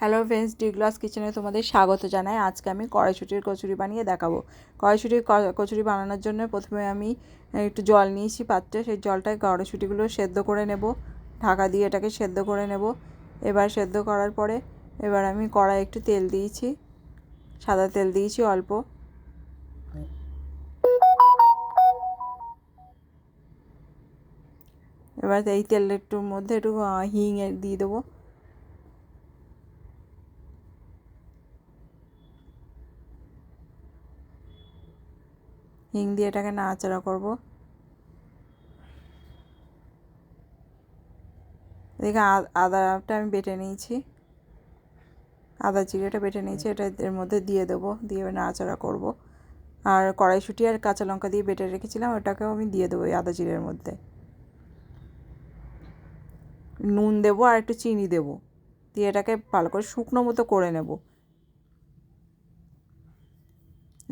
Hello friends, D glass কিচেনে তোমাদের স্বাগত জানাই। আজকে আমি কড়াইশুঁটির কচুরি বানিয়ে দেখাবো। কড়াইশুঁটির কচুরি বানানোর জন্য প্রথমে আমি একটু জল নিয়েছি পাত্রে। সেই জলটায় কড়াইশুঁটিগুলো সেদ্ধ করে নেব, ঢাকা দিয়ে এটাকে সেদ্ধ করে নেব। এবার সেদ্ধ করার পরে এবার আমি কড়াই একটু তেল দিয়েছি, সাদা তেল দিয়েছি অল্প। এবার এই তেলটার মধ্যে একটু হিং দিয়ে দেবো। হিং দিয়ে এটাকে নাড়াচাড়া করব। এদিকে আদাটা আমি বেটে নিয়েছি, আদা জিরেটা বেটে নিয়েছি, এটা এর মধ্যে দিয়ে দেবো, দিয়ে নাড়াচাড়া করব। আর কড়াইশুঁটি আর কাঁচা লঙ্কা দিয়ে বেটে রেখেছিলাম, ওটাকেও আমি দিয়ে দেবো এই আদা জিরের মধ্যে। নুন দেবো আর একটু চিনি দেবো, দিয়ে এটাকে ভালো করে শুকনো মতো করে নেব।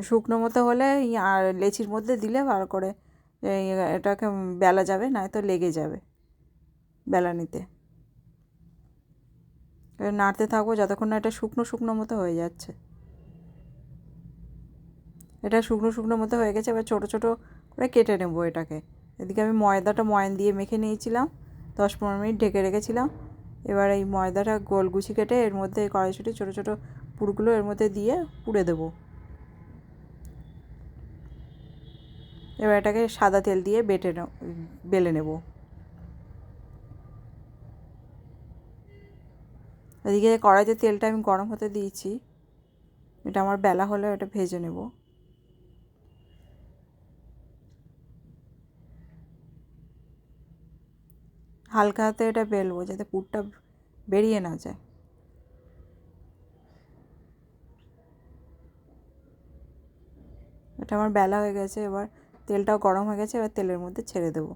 শুকনো মতো হলে আর লেচির মধ্যে দিলে ভালো করে এটাকে বেলা যাবে, নয়তো লেগে যাবে বেলানিতে। নাড়তে থাকবো যতক্ষণ না এটা শুকনো শুকনো মতো হয়ে যাচ্ছে। এটা শুকনো শুকনো মতো হয়ে গেছে, এবার ছোটো ছোটো করে কেটে নেব এটাকে। এদিকে আমি ময়দাটা ময়ান দিয়ে মেখে নিয়েছিলাম, 10-15 মিনিট ঢেকে রেখেছিলাম। এবার এই ময়দাটা গোল গুছি কেটে এর মধ্যে কড়াইশুঁটি ছোটো ছোটো পুরগুলো এর মধ্যে দিয়ে পুড়ে দেবো। এবার এটাকে সাদা তেল দিয়ে বেলে নেব। এদিকে কড়াইতে তেলটা আমি গরম হতে দিয়েছি, এটা আমার বেলা হলে এটা ভেজে নেব। হালকা হাতে এটা বেলবো যাতে পুরটা বেরিয়ে না যায়। এটা আমার বেলা হয়ে গেছে, এবার তেলটাও গরম হয়ে গেছে, এবার তেলের মধ্যে ছেড়ে দেবো।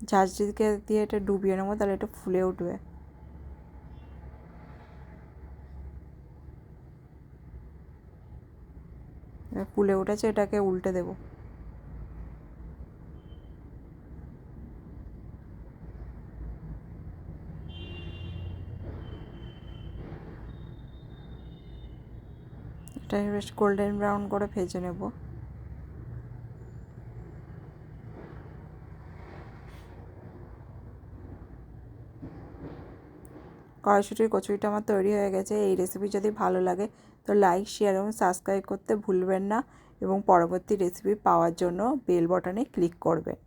ঝাঁঝরিকে দিয়ে এটা ডুবিয়ে নেবো, তাহলে এটা ফুলে উঠবে। ফুলে উঠেছে, এটাকে উল্টে দেবো। এটা বেশ গোল্ডেন ব্রাউন করে ভেজে নেব। কড়াইশুঁটির কচুরিটা আমার তৈরি হয়ে গেছে। এই রেসিপি যদি ভালো লাগে তো লাইক, শেয়ার এবং সাবস্ক্রাইব করতে ভুলবেন না, এবং পরবর্তী রেসিপি পাওয়ার জন্য বেল বাটনে ক্লিক করবেন।